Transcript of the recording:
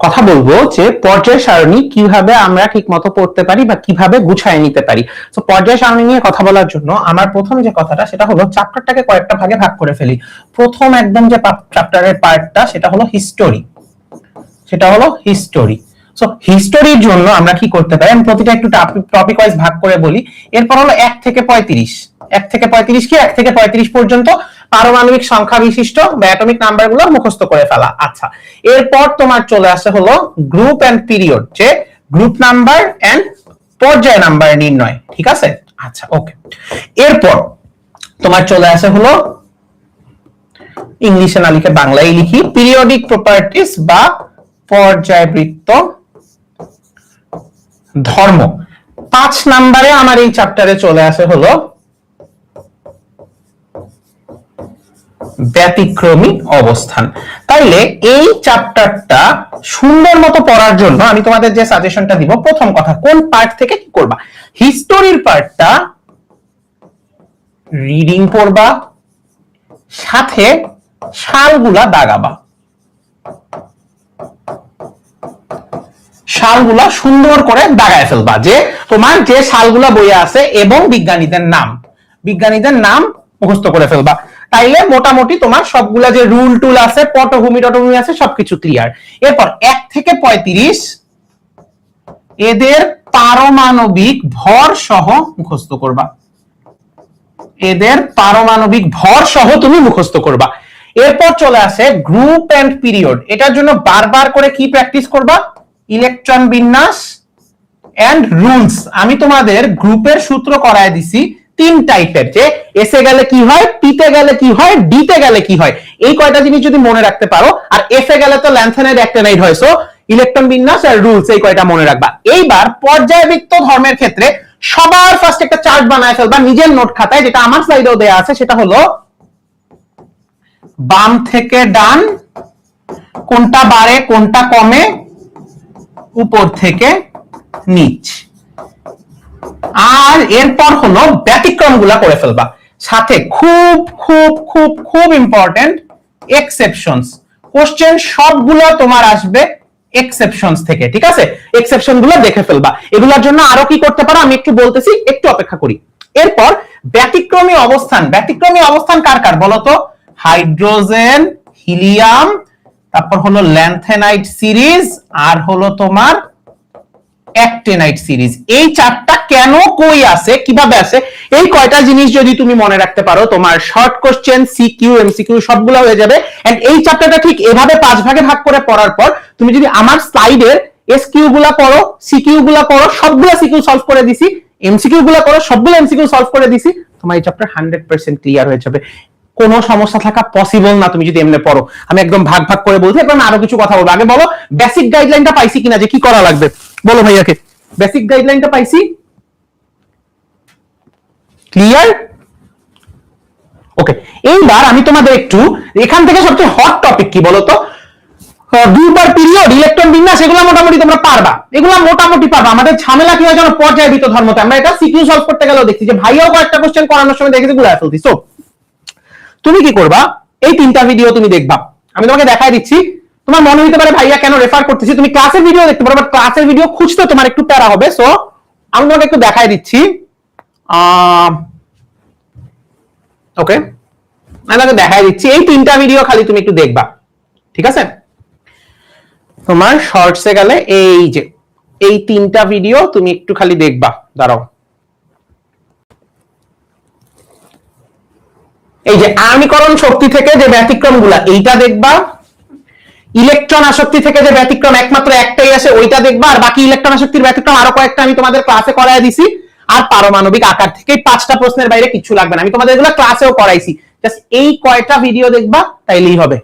কথা বলবো যে পর্যায় সারণী কিভাবে আমরা ঠিকমতো পড়তে পারি বা কিভাবে গুছায় নিতে পারি। তো পর্যায় সারণী নিয়ে কথা বলার জন্য আমার প্রথম যে কথাটা সেটা হলো চ্যাপ্টারটাকে কয়েকটা ভাগে ভাগ করে ফেলি। প্রথম একদম যে চ্যাপ্টারের পার্টটা সেটা হলো হিস্টোরি। সো হিস্টোরির জন্য আমরা কি করতে পারি, আমি প্রতিটা একটু টপিক ওয়াইজ ভাগ করে বলি। এরপর হলো 1 থেকে 35 কি 1 থেকে 35 পর্যন্ত পারমাণবিক সংখ্যা বিশিষ্ট বা অ্যাটমিক নাম্বারগুলো মুখস্থ করে ফেলা। আচ্ছা, এরপর তোমার চলে আসে হলো গ্রুপ এন্ড পিরিয়ড, যে গ্রুপ নাম্বার এন্ড পর্যায় নাম্বার নির্ণয়। ঠিক আছে, আচ্ছা ওকে। এরপর তোমার চলে আসে হলো, ইংলিশে না লিখে বাংলায় লিখি, পিরিয়ডিক প্রপার্টিজ বা পর্যায়বৃত্ত ধর্ম। 5 নম্বরে আমার এই চ্যাপ্টারে চলে আসে হলো ব্যতিক্রমী অবস্থান। তাইলে এই চ্যাপ্টারটা সুন্দর মতো পড়ার জন্য আমি তোমাদের যে সাজেশনটা দিব, প্রথম কথা কোন পার্ট থেকে কি করবা, হিস্টোরির পার্টটা রিডিং পড়বা, সাথে সালগুলা দাগাবা, সালগুলা সুন্দর করে দাগায় ফেলবা, যে তোমার যে সালগুলা বইয়ে আছে এবং বিজ্ঞানীদের নাম মুখস্থ করে ফেলবা। তাইলে মোটামুটি তোমার সবগুলা যে রুল টুল আছে, পটভূমি আছে, সবকিছু ক্লিয়ার। এরপর 1 থেকে 35 এদের পারমাণবিক ভর সহ মুখস্থ করবা, তুমি মুখস্থ করবা। এরপর চলে আসে গ্রুপ এন্ড পিরিয়ড। এটার জন্য বারবার করে কি প্র্যাকটিস করবা, ইলেকট্রন বিন্যাস এন্ড রুলস। আমি তোমাদের গ্রুপের সূত্র করায় দিছি 3 টাইপের, যে এস এ গেলে কি হয়, পি তে গেলে কি হয়, ডি তে গেলে কি হয়। এই কয়টা জিনিস যদি মনে রাখতে পারো, আর এফ এ গেলে তো ল্যান্থেনাইড অ্যাক্টিনাইড হয়, সো ইলেকট্রন বিন্যাস আর রুলস, এই কয়টা মনে রাখবা। এইবার পর্যায়বৃত্ত ধর্মের ক্ষেত্রে সবার ফার্স্ট একটা চার্ট বানায় ফেলবা নিজের নোট খাতায়, যেটা আমার স্লাইডেও দেয়া আছে। সেটা হলো বাম থেকে ডান কোনটা বাড়ে কোনটা কমে, উপর থেকে নিচ। আর এরপর হলো ব্যতিক্রমগুলা করে ফেলবা, সাথে খুব খুব খুব খুব ইম্পর্টেন্ট এক্সেপশনস। কোশ্চেন সবগুলো তোমার আসবে এক্সেপশনস থেকে, ঠিক আছে? এক্সেপশন গুলো দেখে ফেলবা। এগুলোর জন্য আরো কি করতে পারো আমি একটু বলতেছি, একটু অপেক্ষা করি। এরপর ব্যতিক্রমী অবস্থান কার কার বলতো? হাইড্রোজেন, হিলিয়াম, তারপর হলো ল্যান্থেনাইড সিরিজ, আর হলো তোমার অ্যাক্টিনাইড সিরিজ। এই চারটা কেন কই আছে, কিভাবে আছে, এই কয়টা জিনিস যদি তুমি মনে রাখতে পারো, তোমার শর্ট কোশ্চেন, সিকিউ, এমসিকিউ সবগুলো হয়ে যাবে। এন্ড এই চ্যাপ্টারটা ঠিক এভাবে 5 ভাগে ভাগ করে পড়ার পর তুমি যদি আমার স্লাইডের এসকিউ গুলা করো, সিকিউ গুলা করো, সবগুলা সিকিউ সলভ করে দিছি, এমসিকিউ গুলা করো, সবগুলো এমসিকিউ সলভ করে দিছি, তোমার এই চ্যাপ্টার 100% ক্লিয়ার হয়ে যাবে। কোনো সমস্যা থাকা পসিবল না তুমি যদি এমনি পড়ো। আমি একদম ভাগ ভাগ করে বলছি, এখন আরো কিছু কথা বলবো। আগে বলো বেসিক গাইডলাইনটা পাইছি কিনা, যে কি করা লাগবে বলো ভাইয়াকে। বেসিক গাইডলাইনটা পাইছি, ক্লিয়ার? ওকে, এইবার আমি তোমাদের একটু এখান থেকে সবচেয়ে হট টপিক কি বলতো, গ্রুপ আর পিরিয়ড, ইলেকট্রন বিন্যাস, এগুলো মোটামুটি তোমরা পারবা, এগুলো মোটামুটি পারবা। আমাদের ঝামেলা কি হয় জানো, পর্যায়বৃত্ত ধর্মতে। আমরা এটা সিকিউ সলভ করতে গেলেও দেখছি যে ভাইয়াও কয়েকটা কোশ্চেন করানোর সময় দেখেছি গুলা ফেলতি। সো তুমি কি করবা, এই 3টা ভিডিও তুমি দেখবা, আমি তোমাকে দেখাই দিচ্ছি। তোমার মনে হতে পারে ভাইয়া কেন রেফার করতেছি, তুমি ক্লাসের ভিডিও দেখতে পারো, বাট ক্লাসের ভিডিও খুঁজতে তোমার একটু প্যারা হবে। সো আমি তোমাকে একটু দেখাই দিচ্ছি। ওকে, আমি তোমাকে দেখাই দিচ্ছি, এই 3টা ভিডিও খালি তুমি একটু দেখবা, ঠিক আছে? তোমার শর্টসে গেলে এই যে এই 3টা ভিডিও তুমি একটু খালি দেখবা, দাঁড়াও। এই যে আয়নীকরণ শক্তি থেকে যে ব্যতিক্রমগুলা, এইটা দেখবা। ইলেকট্রন আসক্তি থেকে যে ব্যতিক্রম একমাত্র একটাই আসে, ওইটা দেখবা। আর বাকি ইলেকট্রন আসক্তির ব্যতিক্রম আরো কয়েকটা আমি তোমাদের ক্লাসে করায় দিছি। আর পারমাণবিক আকার থেকে 5টা প্রশ্নের বাইরে কিছু লাগবে না, আমি তোমাদের এগুলো ক্লাসেও করাইছি। জাস্ট এই কয়টা ভিডিও দেখবা, তাইলেই হবে।